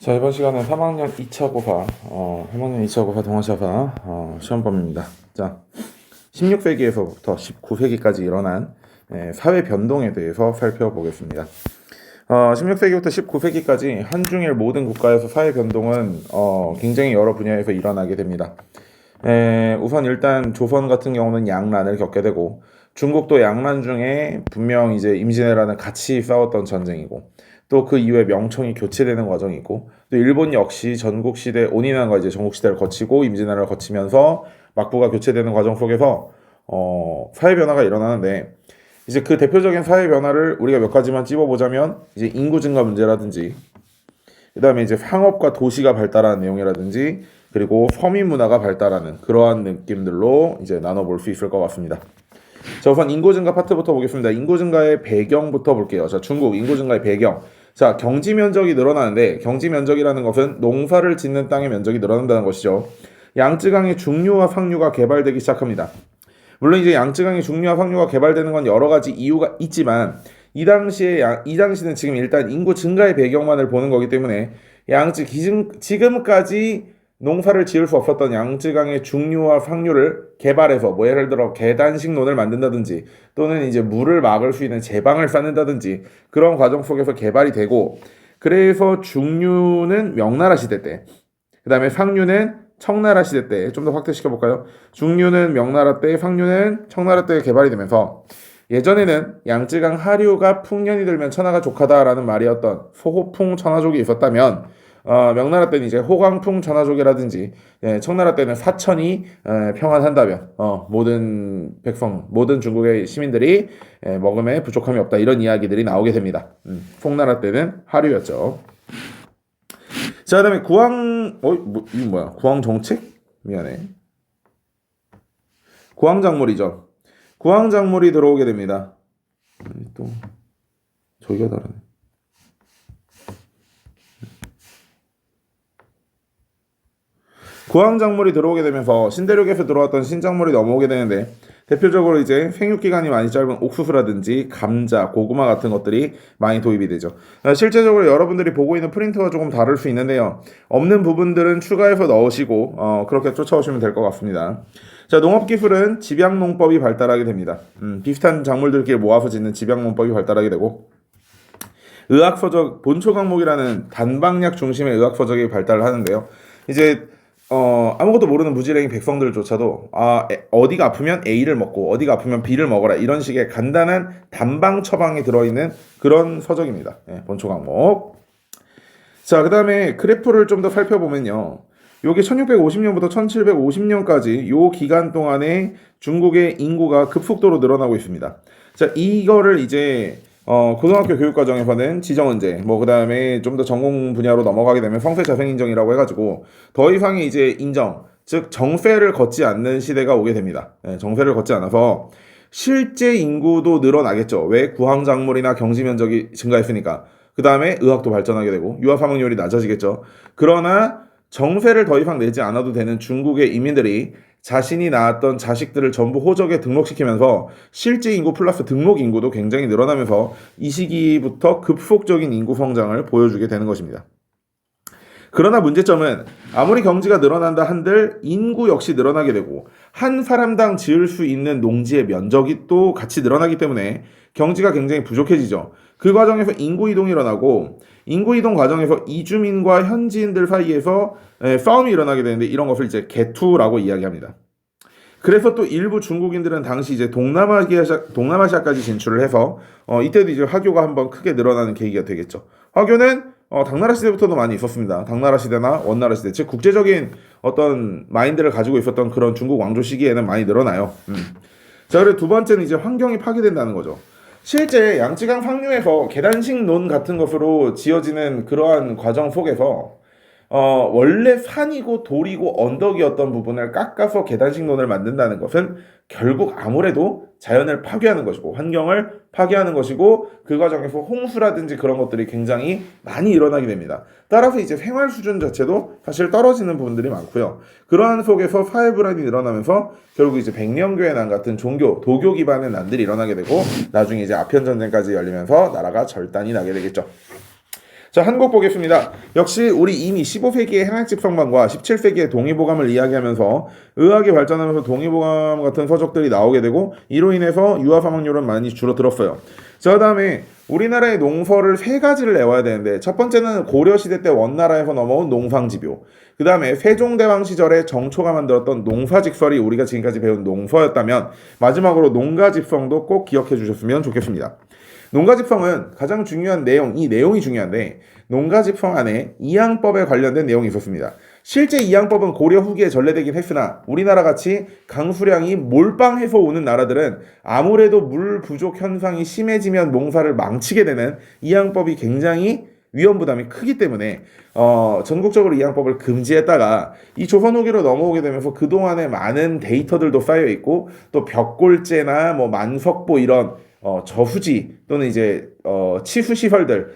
자, 이번 시간은 3학년 2차 고사, 3학년 2차 고사 동아시아사 시험범입니다. 자, 16세기에서부터 19세기까지 일어난 사회 변동에 대해서 살펴보겠습니다. 16세기부터 19세기까지 한중일 모든 국가에서 사회 변동은 굉장히 여러 분야에서 일어나게 됩니다. 우선 일단 조선 같은 경우는 양란을 겪게 되고, 중국도 양란 중에 분명 이제 임진왜란은 같이 싸웠던 전쟁이고, 또 그 이후에 명청이 교체되는 과정이 있고, 또 일본 역시 전국시대 온인왕과 이제 전국시대를 거치고 임진왜란을 거치면서 막부가 교체되는 과정 속에서 사회 변화가 일어나는데, 이제 그 대표적인 사회 변화를 우리가 몇 가지만 찝어보자면 이제 인구 증가 문제라든지, 그 다음에 이제 상업과 도시가 발달하는 내용이라든지, 그리고 서민 문화가 발달하는 그러한 느낌들로 이제 나눠볼 수 있을 것 같습니다. 자, 우선 인구 증가 파트부터 보겠습니다. 인구 증가의 배경부터 볼게요. 자, 중국 인구 증가의 배경. 자, 경지 면적이 늘어나는데, 경지 면적이라는 것은 농사를 짓는 땅의 면적이 늘어난다는 것이죠. 양쯔강의 중류와 상류가 개발되기 시작합니다. 물론 이제 양쯔강의 중류와 상류가 개발되는 건 여러 가지 이유가 있지만, 이 당시는 지금 일단 인구 증가의 배경만을 보는 거기 때문에 지금까지 농사를 지을 수 없었던 양쯔강의 중류와 상류를 개발해서 뭐 예를 들어 계단식논을 만든다든지, 또는 이제 물을 막을 수 있는 제방을 쌓는다든지, 그런 과정 속에서 개발이 되고, 그래서 중류는 명나라 시대 때, 그 다음에 상류는 청나라 시대 때, 좀 더 확대시켜 볼까요? 중류는 명나라 때, 상류는 청나라 때 개발이 되면서, 예전에는 양쯔강 하류가 풍년이 들면 천하가 족하다라는 말이었던 소호풍 천하족이 있었다면, 명나라 때는 이제 호광풍 천하족이라든지, 청나라 때는 사천이 평안한다면 모든 백성, 모든 중국의 시민들이 먹음에 부족함이 없다, 이런 이야기들이 나오게 됩니다. 송나라 때는 하류였죠. 자, 그다음에 이거 뭐야? 구황 정책? 미안해. 구황작물이죠. 구황작물이 들어오게 됩니다. 또 저기가 다르네. 구황작물이 들어오게 되면서 신대륙에서 들어왔던 신작물이 넘어오게 되는데, 대표적으로 이제 생육기간이 많이 짧은 옥수수라든지 감자, 고구마 같은 것들이 많이 도입이 되죠. 실제적으로 여러분들이 보고 있는 프린트가 조금 다를 수 있는데요, 없는 부분들은 추가해서 넣으시고 그렇게 쫓아오시면 될 것 같습니다. 자, 농업기술은 집약농법이 발달하게 됩니다. 비슷한 작물들끼리 모아서 짓는 집약농법이 발달하게 되고, 의학서적, 본초강목이라는 단방약 중심의 의학서적이 발달을 하는데요. 이제 아무것도 모르는 무지랭이 백성들조차도 어디가 아프면 A를 먹고 어디가 아프면 B를 먹어라, 이런 식의 간단한 단방 처방이 들어있는 그런 서적입니다. 본초강목. 자, 그 다음에 그래프를 좀 더 살펴보면요, 요게 1650년부터 1750년까지 요 기간 동안에 중국의 인구가 급속도로 늘어나고 있습니다. 자, 이거를 이제 고등학교 교육과정에서는 지정은제, 그 다음에 좀 더 전공 분야로 넘어가게 되면 성세자생인정이라고 해가지고 더 이상의 이제 인정, 즉 정세를 걷지 않는 시대가 오게 됩니다. 정세를 걷지 않아서 실제 인구도 늘어나겠죠. 왜? 구황작물이나 경지면적이 증가했으니까. 그 다음에 의학도 발전하게 되고 유아사망률이 낮아지겠죠. 그러나 정세를 더 이상 내지 않아도 되는 중국의 이민들이 자신이 낳았던 자식들을 전부 호적에 등록시키면서 실제 인구 플러스 등록 인구도 굉장히 늘어나면서 이 시기부터 급속적인 인구 성장을 보여주게 되는 것입니다. 그러나 문제점은 아무리 경지가 늘어난다 한들 인구 역시 늘어나게 되고, 한 사람당 지을 수 있는 농지의 면적이 또 같이 늘어나기 때문에 경지가 굉장히 부족해지죠. 그 과정에서 인구 이동이 일어나고, 인구 이동 과정에서 이주민과 현지인들 사이에서 싸움이 일어나게 되는데, 이런 것을 이제 개투라고 이야기합니다. 그래서 또 일부 중국인들은 당시 이제 동남아시아까지 진출을 해서 이때도 이제 화교가 한번 크게 늘어나는 계기가 되겠죠. 화교는 당나라 시대부터도 많이 있었습니다. 당나라 시대나 원나라 시대, 즉 국제적인 어떤 마인드를 가지고 있었던 그런 중국 왕조 시기에는 많이 늘어나요. 자, 그리고 두 번째는 이제 환경이 파괴된다는 거죠. 실제 양쯔강 상류에서 계단식 논 같은 것으로 지어지는 그러한 과정 속에서 원래 산이고 돌이고 언덕이었던 부분을 깎아서 계단식 논을 만든다는 것은 결국 아무래도 자연을 파괴하는 것이고 환경을 파괴하는 것이고, 그 과정에서 홍수라든지 그런 것들이 굉장히 많이 일어나게 됩니다. 따라서 이제 생활 수준 자체도 사실 떨어지는 부분들이 많고요. 그러한 속에서 사회 불안이 일어나면서 결국 이제 백년교의 난 같은 도교 기반의 난들이 일어나게 되고, 나중에 이제 아편 전쟁까지 열리면서 나라가 절단이 나게 되겠죠. 자, 한국 보겠습니다. 역시 우리 이미 15세기의 행학집성반과 17세기의 동의보감을 이야기하면서 의학이 발전하면서 동의보감 같은 서적들이 나오게 되고 이로 인해서 유아 사망률은 많이 줄어들었어요. 자, 그다음에 우리나라의 농서를 세 가지를 내와야 되는데 첫 번째는 고려시대 때 원나라에서 넘어온 농상집요. 그 다음에 세종대왕 시절에 정초가 만들었던 농사직설이 우리가 지금까지 배운 농서였다면 마지막으로 농가집성도 꼭 기억해 주셨으면 좋겠습니다. 농가집성은 가장 중요한 내용, 이 내용이 중요한데 농가집성 안에 이양법에 관련된 내용이 있었습니다. 실제 이양법은 고려 후기에 전래되긴 했으나 우리나라 같이 강수량이 몰빵해서 오는 나라들은 아무래도 물 부족 현상이 심해지면 농사를 망치게 되는 이양법이 굉장히 위험 부담이 크기 때문에 전국적으로 이양법을 금지했다가 이 조선 후기로 넘어오게 되면서 그동안에 많은 데이터들도 쌓여 있고 또 벽골제나 뭐 만석보 이런 저수지 또는 이제 치수 시설들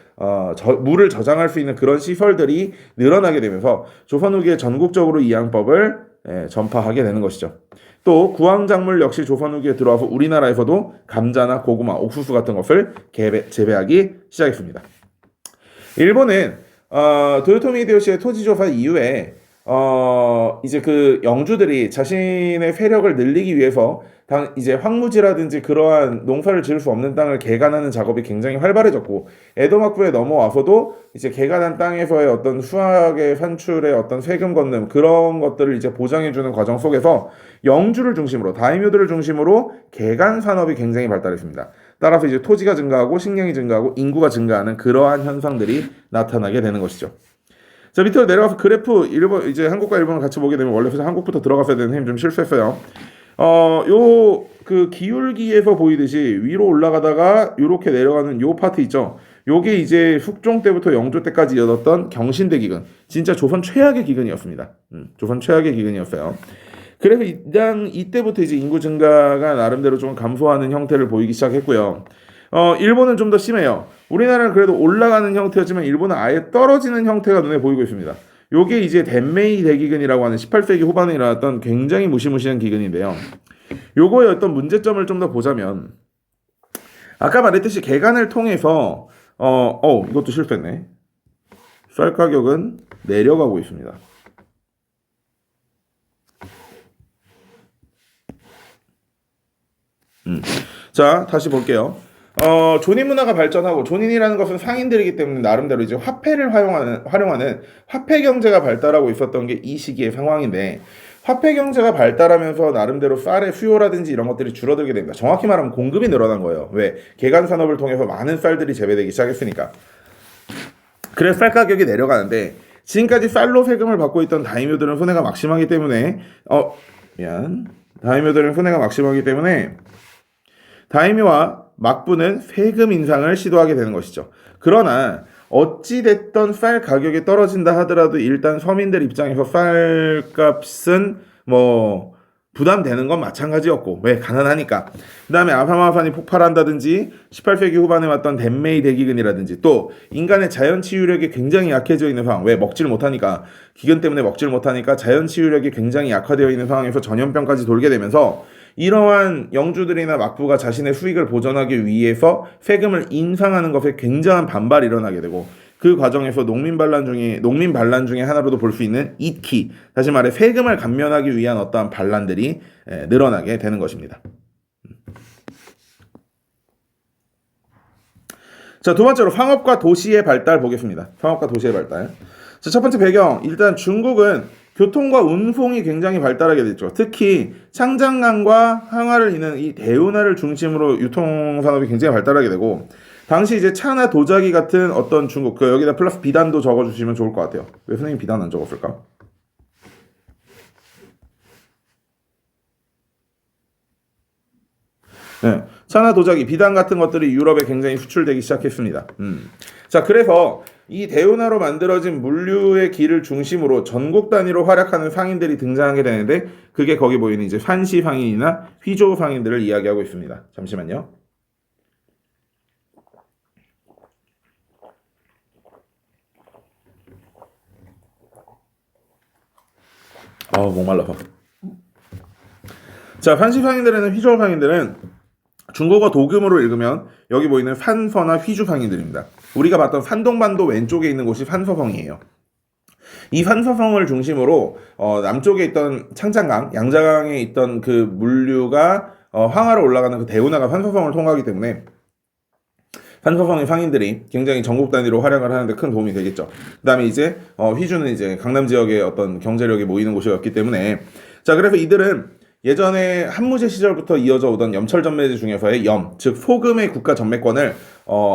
물을 저장할 수 있는 그런 시설들이 늘어나게 되면서 조선 후기에 전국적으로 이양법을 전파하게 되는 것이죠. 또 구황작물 역시 조선 후기에 들어와서 우리나라에서도 감자나 고구마, 옥수수 같은 것을 재배하기 시작했습니다. 일본은 도요토미 히데요시의 토지조사 이후에 이제 그 영주들이 자신의 세력을 늘리기 위해서 이제 황무지라든지 그러한 농사를 지을 수 없는 땅을 개간하는 작업이 굉장히 활발해졌고 에도幕府에 넘어와서도 이제 개간한 땅에서의 어떤 수확의 산출의 어떤 세금 건능 그런 것들을 이제 보장해주는 과정 속에서 영주를 중심으로 다이묘들을 중심으로 개간 산업이 굉장히 발달했습니다. 따라서 이제 토지가 증가하고 식량이 증가하고 인구가 증가하는 그러한 현상들이 나타나게 되는 것이죠. 자, 밑으로 내려가서 그래프 일본 이제 한국과 일본을 같이 보게 되면 원래 한국부터 들어갔어야 되는 힘 좀 실수했어요. 요 그 기울기에서 보이듯이 위로 올라가다가 이렇게 내려가는 요 파트 있죠. 요게 이제 숙종 때부터 영조 때까지 이어졌던 경신대 기근. 진짜 조선 최악의 기근이었습니다. 조선 최악의 기근이었어요. 그래서 일단 이때부터 이제 인구 증가가 나름대로 좀 감소하는 형태를 보이기 시작했고요. 일본은 좀 더 심해요. 우리나라는 그래도 올라가는 형태였지만 일본은 아예 떨어지는 형태가 눈에 보이고 있습니다. 요게 이제 덴메이 대기근이라고 하는 18세기 후반에 일어났던 굉장히 무시무시한 기근인데요. 요거의 어떤 문제점을 좀 더 보자면 아까 말했듯이 개간을 통해서 이것도 실패했네. 쌀 가격은 내려가고 있습니다. 자, 다시 볼게요. 조닌 문화가 발전하고 조닌이라는 것은 상인들이기 때문에 나름대로 이제 화폐를 활용하는 화폐 경제가 발달하고 있었던 게 이 시기의 상황인데 화폐 경제가 발달하면서 나름대로 쌀의 수요라든지 이런 것들이 줄어들게 됩니다. 정확히 말하면 공급이 늘어난 거예요. 왜? 개간 산업을 통해서 많은 쌀들이 재배되기 시작했으니까. 그래서 쌀 가격이 내려가는데 지금까지 쌀로 세금을 받고 있던 다이묘들은 손해가 막심하기 때문에 다이묘들은 손해가 막심하기 때문에 다이묘와 막부는 세금 인상을 시도하게 되는 것이죠. 그러나 어찌됐던 쌀 가격이 떨어진다 하더라도 일단 서민들 입장에서 쌀값은 뭐 부담되는 건 마찬가지였고 왜? 가난하니까. 그 다음에 아사마산이 폭발한다든지 18세기 후반에 왔던 덴메이 대기근이라든지 또 인간의 자연 치유력이 굉장히 약해져 있는 상황. 왜? 먹질 못하니까. 기근 때문에 먹질 못하니까 자연 치유력이 굉장히 약화되어 있는 상황에서 전염병까지 돌게 되면서 이러한 영주들이나 막부가 자신의 수익을 보전하기 위해서 세금을 인상하는 것에 굉장한 반발이 일어나게 되고 그 과정에서 농민 반란 중에 하나로도 볼 수 있는 이키, 다시 말해 세금을 감면하기 위한 어떠한 반란들이 늘어나게 되는 것입니다. 자, 두 번째로 상업과 도시의 발달 보겠습니다. 상업과 도시의 발달. 자, 첫 번째 배경. 일단 중국은 교통과 운송이 굉장히 발달하게 됐죠. 특히 창장강과 항하를 잇는 이 대운하를 중심으로 유통산업이 굉장히 발달하게 되고 당시 이제 차나 도자기 같은 어떤 중국 여기다 플러스 비단도 적어주시면 좋을 것 같아요. 왜 선생님 비단 안 적었을까? 네, 차나 도자기, 비단 같은 것들이 유럽에 굉장히 수출되기 시작했습니다. 자, 그래서 이 대운하로 만들어진 물류의 길을 중심으로 전국 단위로 활약하는 상인들이 등장하게 되는데 그게 거기 보이는 이제 산시 상인이나 휘조 상인들을 이야기하고 있습니다. 잠시만요. 목말라서. 자, 산시 상인들에는 휘조 상인들은 중국어 도금으로 읽으면 여기 보이는 판서나 휘주상인들입니다. 우리가 봤던 산동반도 왼쪽에 있는 곳이 판서성이에요. 이 판서성을 중심으로 남쪽에 있던 창장강, 양자강에 있던 그 물류가 황하로 올라가는 그 대운하가 판서성을 통하기 때문에 판서성의 상인들이 굉장히 전국 단위로 활약을 하는데 큰 도움이 되겠죠. 그 다음에 이제 휘주는 이제 강남 지역의 어떤 경제력이 모이는 곳이었기 때문에, 자, 그래서 이들은 예전에 한무제 시절부터 이어져 오던 염철전매제 중에서의 즉 소금의 국가 전매권을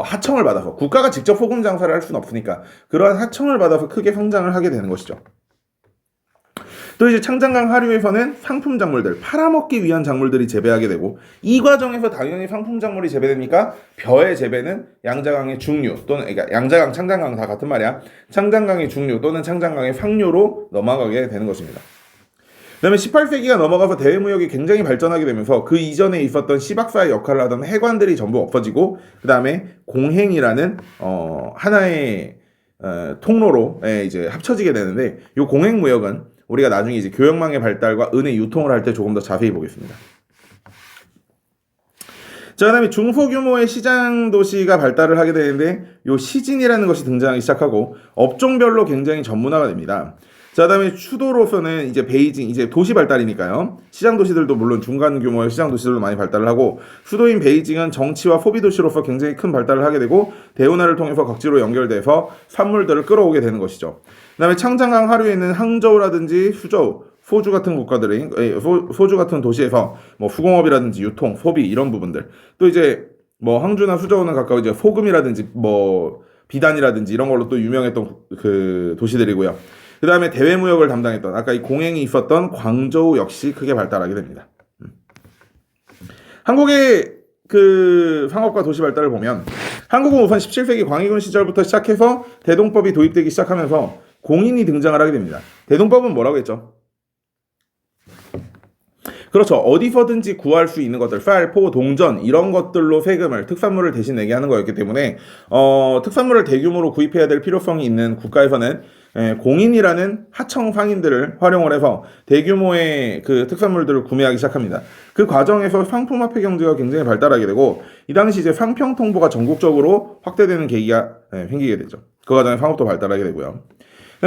하청을 받아서, 국가가 직접 소금 장사를 할 수는 없으니까 그러한 하청을 받아서 크게 성장을 하게 되는 것이죠. 또 이제 창장강 하류에서는 상품 작물들, 팔아먹기 위한 작물들이 재배하게 되고, 이 과정에서 당연히 상품 작물이 재배됩니까? 벼의 재배는 양자강의 중류 또는, 그러니까 양자강, 창장강 다 같은 말이야. 창장강의 중류 또는 창장강의 상류로 넘어가게 되는 것입니다. 그 다음에 18세기가 넘어가서 대외무역이 굉장히 발전하게 되면서 그 이전에 있었던 시박사의 역할을 하던 해관들이 전부 없어지고, 그 다음에 공행이라는 하나의 통로로 이제 합쳐지게 되는데, 이 공행무역은 우리가 나중에 이제 교역망의 발달과 은의 유통을 할 때 조금 더 자세히 보겠습니다. 자, 그 다음에 중소규모의 시장 도시가 발달을 하게 되는데, 요 시진이라는 것이 등장하기 시작하고 업종별로 굉장히 전문화가 됩니다. 자, 그다음에 수도로서는 이제 베이징, 이제 도시 발달이니까요. 시장 도시들도 물론 중간 규모의 시장 도시들도 많이 발달을 하고, 수도인 베이징은 정치와 소비 도시로서 굉장히 큰 발달을 하게 되고, 대운하를 통해서 각지로 연결돼서 산물들을 끌어오게 되는 것이죠. 그다음에 창장강 하류에 있는 항저우라든지 수저우, 소주 같은 국가들이, 소주 같은 도시에서 뭐 수공업이라든지 유통, 소비 이런 부분들, 또 이제 뭐 항주나 수저우는 각각 이제 소금이라든지 뭐 비단이라든지 이런 걸로 또 유명했던 그 도시들이고요. 그 다음에 대외무역을 담당했던, 아까 이 공행이 있었던 광저우 역시 크게 발달하게 됩니다. 한국의 그 상업과 도시 발달을 보면, 한국은 우선 17세기 광해군 시절부터 시작해서 대동법이 도입되기 시작하면서 공인이 등장을 하게 됩니다. 대동법은 뭐라고 했죠? 그렇죠. 어디서든지 구할 수 있는 것들, 쌀, 포, 동전 이런 것들로 세금을, 특산물을 대신 내게 하는 거였기 때문에 특산물을 대규모로 구입해야 될 필요성이 있는 국가에서는 공인이라는 하청 상인들을 활용을 해서 대규모의 그 특산물들을 구매하기 시작합니다. 그 과정에서 상품화폐 경제가 굉장히 발달하게 되고, 이 당시 이제 상평통보가 전국적으로 확대되는 계기가 생기게 되죠. 그 과정에 상업도 발달하게 되고요.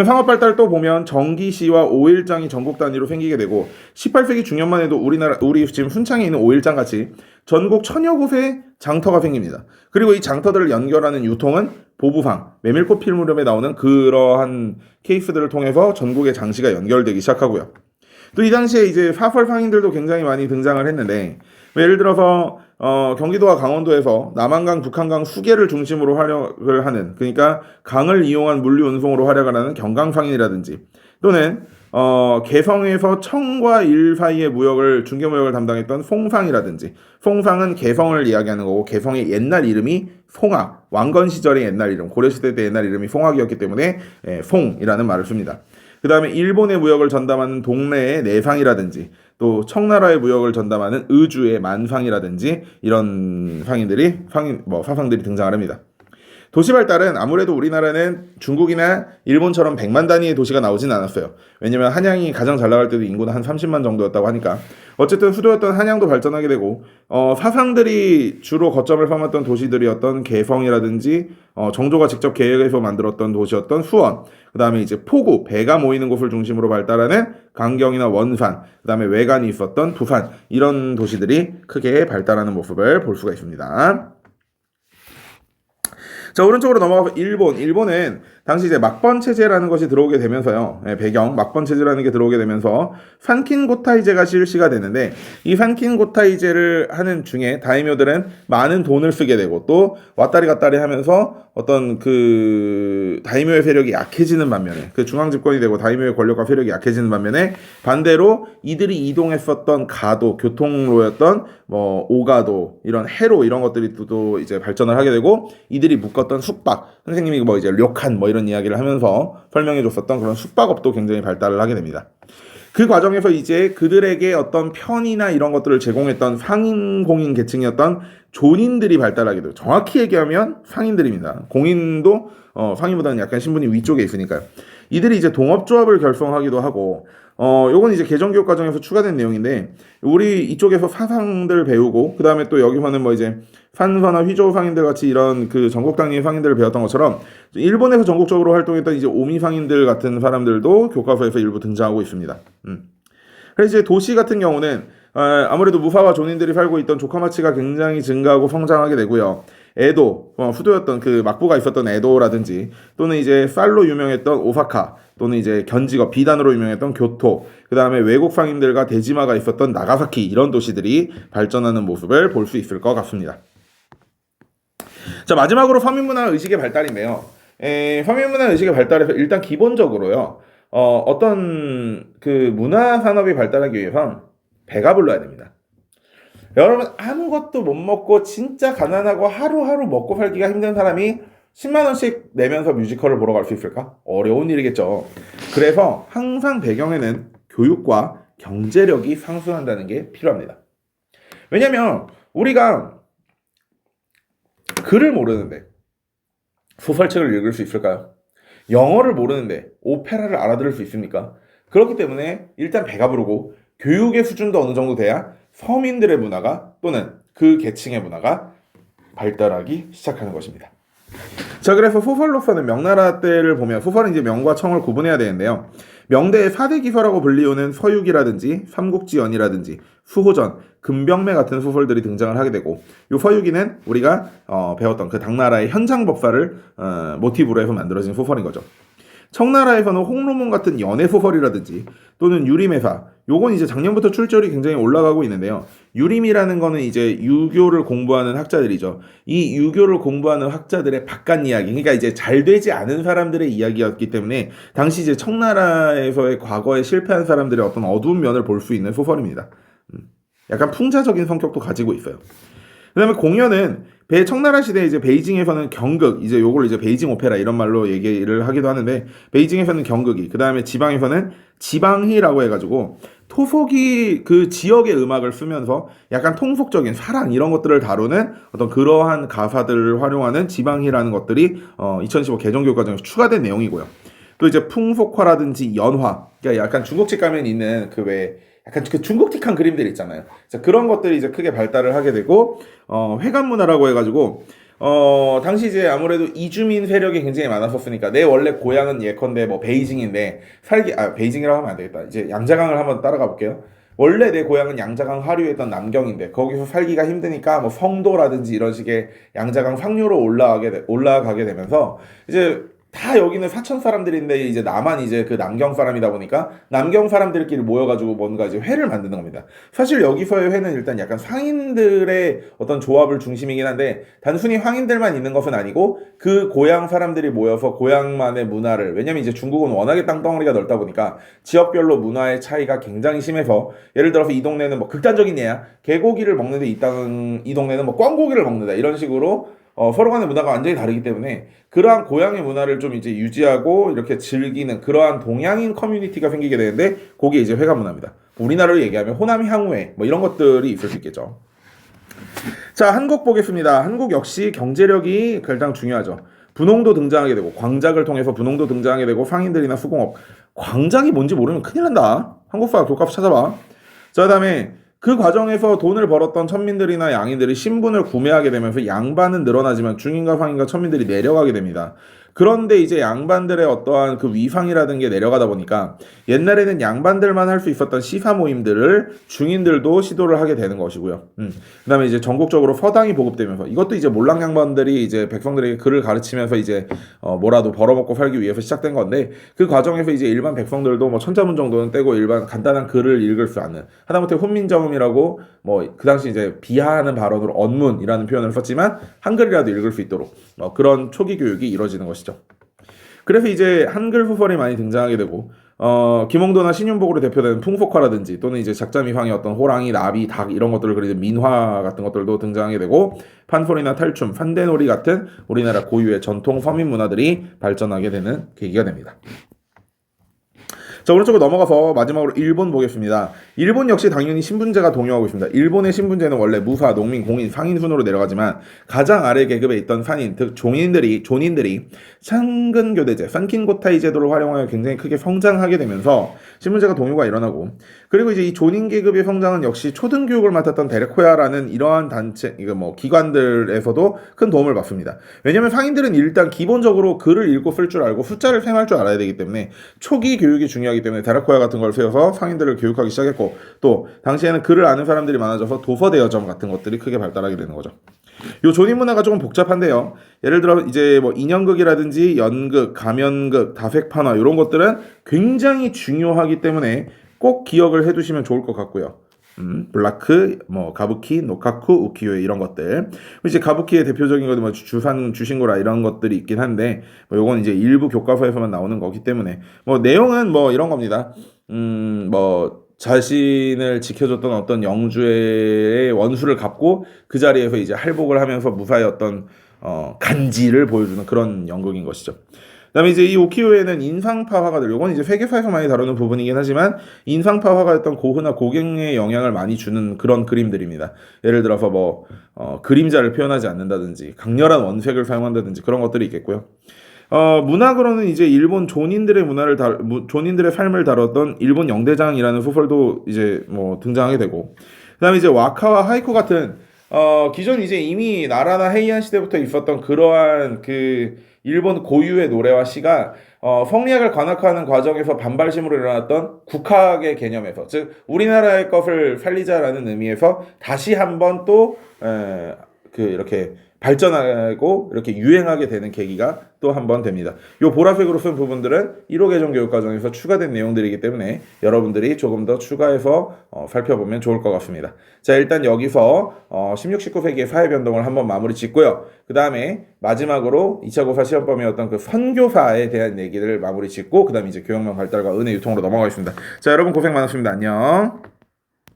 상업 발달 또 보면 정기시와 오일장이 전국 단위로 생기게 되고, 18세기 중년만 해도 우리 지금 순창에 있는 오일장 같이 전국 천여 곳에 장터가 생깁니다. 그리고 이 장터들을 연결하는 유통은 보부상, 메밀꽃 필무렵에 나오는 그러한 케이스들을 통해서 전국의 장시가 연결되기 시작하고요. 또 이 당시에 이제 사설 상인들도 굉장히 많이 등장을 했는데, 예를 들어서 경기도와 강원도에서 남한강, 북한강 수계를 중심으로 활약을 하는, 그러니까 강을 이용한 물류 운송으로 활약을 하는 경강상인이라든지, 또는 개성에서 청과 일 사이의 무역을, 중개무역을 담당했던 송상이라든지, 송상은 개성을 이야기하는 거고, 개성의 옛날 이름이 송악, 왕건 시절의 옛날 이름, 고려시대 때 옛날 이름이 송악이었기 때문에 송이라는 말을 씁니다. 그 다음에 일본의 무역을 전담하는 동래의 내상이라든지, 또 청나라의 무역을 전담하는 의주의 만상이라든지 이런 사상들이 등장을 합니다. 도시 발달은 아무래도 우리나라는 중국이나 일본처럼 100만 단위의 도시가 나오진 않았어요. 왜냐면 한양이 가장 잘 나갈 때도 인구는 한 30만 정도였다고 하니까. 어쨌든 수도였던 한양도 발전하게 되고, 사상들이 주로 거점을 삼았던 도시들이었던 개성이라든지, 정조가 직접 계획해서 만들었던 도시였던 수원, 그 다음에 이제 포구, 배가 모이는 곳을 중심으로 발달하는 강경이나 원산, 그 다음에 외관이 있었던 부산, 이런 도시들이 크게 발달하는 모습을 볼 수가 있습니다. 자, 오른쪽으로 넘어가서 일본은 당시 이제 막번 체제라는 것이 들어오게 되면서요. 배경 막번 체제라는 게 들어오게 되면서 산킨 고타이제가 실시가 되는데, 이 산킨 고타이제를 하는 중에 다이묘들은 많은 돈을 쓰게 되고, 또 왔다리 갔다리 하면서 어떤 그 다이묘의 세력이 약해지는 반면에, 그 중앙 집권이 되고 다이묘의 권력과 세력이 약해지는 반면에, 반대로 이들이 이동했었던 가도, 교통로였던 뭐 오가도, 이런 해로, 이런 것들이 또 이제 발전을 하게 되고, 이들이 묶었던 숙박, 선생님이 뭐 이제 료칸 뭐 이런 이야기를 하면서 설명해 줬었던 그런 숙박업도 굉장히 발달을 하게 됩니다. 그 과정에서 이제 그들에게 어떤 편의나 이런 것들을 제공했던 상인 공인 계층이었던 존인들이 발달하게 돼요. 정확히 얘기하면 상인들입니다. 공인도 상위보다는 약간 신분이 위쪽에 있으니까요. 이들이 이제 동업조합을 결성하기도 하고 요건 이제 개정교육 과정에서 추가된 내용인데 우리 이쪽에서 사상들 배우고 그 다음에 또 여기서는 뭐 이제 판서나 휘조우 상인들 같이 이런 그 전국 단위 상인들을 배웠던 것처럼 일본에서 전국적으로 활동했던 이제 오미 상인들 같은 사람들도 교과서에서 일부 등장하고 있습니다. 그래서 이제 도시 같은 경우는 아무래도 무사와 존인들이 살고 있던 조카마치가 굉장히 증가하고 성장하게 되고요. 에도, 수도였던 그 막부가 있었던 에도라든지 또는 이제 쌀로 유명했던 오사카 또는 이제 견직업 비단으로 유명했던 교토 그 다음에 외국 상인들과 대지마가 있었던 나가사키 이런 도시들이 발전하는 모습을 볼 수 있을 것 같습니다. 자 마지막으로 서민문화 의식의 발달인데요. 서민문화 의식의 발달에서 일단 기본적으로요. 어떤 그 문화 산업이 발달하기 위해선 배가 불러야 됩니다. 여러분 아무것도 못 먹고 진짜 가난하고 하루하루 먹고 살기가 힘든 사람이 10만 원씩 내면서 뮤지컬을 보러 갈 수 있을까? 어려운 일이겠죠. 그래서 항상 배경에는 교육과 경제력이 상승한다는 게 필요합니다. 왜냐면 우리가 글을 모르는데 소설책을 읽을 수 있을까요? 영어를 모르는데 오페라를 알아들을 수 있습니까? 그렇기 때문에 일단 배가 부르고 교육의 수준도 어느 정도 돼야 서민들의 문화가 또는 그 계층의 문화가 발달하기 시작하는 것입니다. 자 그래서 소설로서는 명나라 때를 보면 소설은 이제 명과 청을 구분해야 되는데요. 명대의 4대 기서라고 불리우는 서유기라든지 삼국지연이라든지 수호전, 금병매 같은 소설들이 등장을 하게 되고 이 서유기는 우리가 배웠던 그 당나라의 현장법사를 모티브로 해서 만들어진 소설인 거죠. 청나라에서는 홍로문 같은 연애소설이라든지 또는 유림회사 요건 이제 작년부터 출제율이 굉장히 올라가고 있는데요. 유림이라는 거는 이제 유교를 공부하는 학자들이죠. 이 유교를 공부하는 학자들의 바깥 이야기 그러니까 이제 잘 되지 않은 사람들의 이야기였기 때문에 당시 이제 청나라에서의 과거에 실패한 사람들의 어떤 어두운 면을 볼 수 있는 소설입니다. 약간 풍자적인 성격도 가지고 있어요. 그 다음에 공연은 청나라 시대 이제 베이징에서는 경극, 이제 요걸 이제 베이징 오페라 이런 말로 얘기를 하기도 하는데 베이징에서는 경극이, 그 다음에 지방에서는 지방희라고 해가지고 토속이 그 지역의 음악을 쓰면서 약간 통속적인 사랑 이런 것들을 다루는 어떤 그러한 가사들을 활용하는 지방희라는 것들이 2015 개정교육과정에서 추가된 내용이고요. 또 이제 풍속화라든지 연화, 그러니까 약간 중국집 가면 있는 그 왜 약간 그 중국틱한 그림들 있잖아요. 그런 것들이 이제 크게 발달을 하게 되고 회관 문화라고 해가지고 당시 이제 아무래도 이주민 세력이 굉장히 많았었으니까 내 원래 고향은 예컨대 뭐 베이징인데 베이징이라고 하면 안 되겠다. 이제 양자강을 한번 따라가 볼게요. 원래 내 고향은 양자강 하류에 있던 남경인데 거기서 살기가 힘드니까 뭐 성도라든지 이런 식의 양자강 상류로 올라가게 되면서 이제 다 여기는 사천 사람들인데 이제 나만 이제 그 남경 사람이다 보니까 남경 사람들끼리 모여가지고 뭔가 이제 회를 만드는 겁니다. 사실 여기서의 회는 일단 약간 상인들의 어떤 조합을 중심이긴 한데 단순히 황인들만 있는 것은 아니고 그 고향 사람들이 모여서 고향만의 문화를 왜냐면 이제 중국은 워낙에 땅덩어리가 넓다 보니까 지역별로 문화의 차이가 굉장히 심해서 예를 들어서 이 동네는 뭐 극단적인 예야 개고기를 먹는데 이 동네는 뭐 꿩고기를 먹는다 이런 식으로 서로 간의 문화가 완전히 다르기 때문에 그러한 고향의 문화를 좀 이제 유지하고 이렇게 즐기는 그러한 동양인 커뮤니티가 생기게 되는데 그게 이제 회관 문화입니다. 우리나라로 얘기하면 호남 향후회 뭐 이런 것들이 있을 수 있겠죠. 자, 한국 보겠습니다. 한국 역시 경제력이 가장 중요하죠. 분홍도 등장하게 되고 광작을 통해서 분홍도 등장하게 되고 상인들이나 수공업 광작이 뭔지 모르면 큰일 난다. 한국사 교과서 찾아봐. 자, 그다음에 그 과정에서 돈을 벌었던 천민들이나 양인들이 신분을 구매하게 되면서 양반은 늘어나지만 중인과 상인과 천민들이 내려가게 됩니다. 그런데 이제 양반들의 어떠한 그 위상이라는 게 내려가다 보니까 옛날에는 양반들만 할 수 있었던 시사 모임들을 중인들도 시도를 하게 되는 것이고요. 그다음에 이제 전국적으로 서당이 보급되면서 이것도 이제 몰랑 양반들이 이제 백성들에게 글을 가르치면서 이제 뭐라도 벌어먹고 살기 위해서 시작된 건데 그 과정에서 이제 일반 백성들도 뭐 천자문 정도는 떼고 일반 간단한 글을 읽을 수 있는 하다못해 훈민정음이라고 뭐 그 당시 이제 비하하는 발언으로 언문이라는 표현을 썼지만 한글이라도 읽을 수 있도록 그런 초기 교육이 이루어지는 것이죠. 그래서 이제 한글 소설이 많이 등장하게 되고 김홍도나 신윤복으로 대표되는 풍속화라든지 또는 이제 작자미황의 어떤 호랑이, 나비, 닭 이런 것들을 그리는 민화 같은 것들도 등장하게 되고 판소리나 탈춤, 판대놀이 같은 우리나라 고유의 전통 서민 문화들이 발전하게 되는 계기가 됩니다. 자, 오른쪽으로 넘어가서 마지막으로 일본 보겠습니다. 일본 역시 당연히 신분제가 동요하고 있습니다. 일본의 신분제는 원래 무사, 농민, 공인, 상인 순으로 내려가지만 가장 아래 계급에 있던 산인, 즉 존인들이 상근교대제, 산킨고타이 제도를 활용하여 굉장히 크게 성장하게 되면서 신분제가 동요가 일어나고, 그리고 이제 이 존인 계급의 성장은 역시 초등교육을 맡았던 데레코야라는 이러한 단체, 이거 뭐 기관들에서도 큰 도움을 받습니다. 왜냐면 상인들은 일단 기본적으로 글을 읽고 쓸 줄 알고 숫자를 셈할 줄 알아야 되기 때문에 초기 교육이 중요하기 때문에 데레코야 같은 걸 세워서 상인들을 교육하기 시작했고, 또 당시에는 글을 아는 사람들이 많아져서 도서 대여점 같은 것들이 크게 발달하게 되는 거죠. 요 존인 문화가 조금 복잡한데요. 예를 들어 이제 뭐 인형극이라든지 연극, 가면극, 다색판화 이런 것들은 굉장히 중요하기 때문에 꼭 기억을 해두시면 좋을 것 같고요. 블라크, 뭐 가부키, 노카쿠, 우키요에 이런 것들. 이제 가부키의 대표적인 것도 뭐 주산, 주신고라 이런 것들이 있긴 한데, 뭐 요건 이제 일부 교과서에서만 나오는 거기 때문에 뭐 내용은 뭐 이런 겁니다. 뭐 자신을 지켜줬던 어떤 영주의 원수를 갚고 그 자리에서 이제 할복을 하면서 무사히 어떤 간지를 보여주는 그런 연극인 것이죠. 그다음에 이제 이 우키요에는 인상파 화가들, 요건 이제 세계사에서 많이 다루는 부분이긴 하지만 인상파 화가였던 고흐나 고갱의 영향을 많이 주는 그런 그림들입니다. 예를 들어서 뭐 그림자를 표현하지 않는다든지 강렬한 원색을 사용한다든지 그런 것들이 있겠고요. 문학으로는 이제 일본 존인들의 존인들의 삶을 다뤘던 일본 영대장이라는 소설도 이제 뭐 등장하게 되고, 그다음에 이제 와카와 하이쿠 같은 기존 이제 이미 나라나 헤이안 시대부터 있었던 그러한 그 일본 고유의 노래와 시가 성리학을 관학화하는 과정에서 반발심으로 일어났던 국학의 개념에서, 즉 우리나라의 것을 살리자라는 의미에서 다시 한번 또 이렇게 발전하고 이렇게 유행하게 되는 계기가 또 한 번 됩니다. 요 보라색으로 쓴 부분들은 1호 개정 교육 과정에서 추가된 내용들이기 때문에 여러분들이 조금 더 추가해서 살펴보면 좋을 것 같습니다. 자, 일단 여기서 16, 19세기의 사회 변동을 한번 마무리 짓고요. 그 다음에 마지막으로 2차 고사 시험범위였던 그 선교사에 대한 얘기를 마무리 짓고, 그 다음에 이제 교육망 발달과 은혜 유통으로 넘어가겠습니다. 자, 여러분 고생 많으셨습니다. 안녕.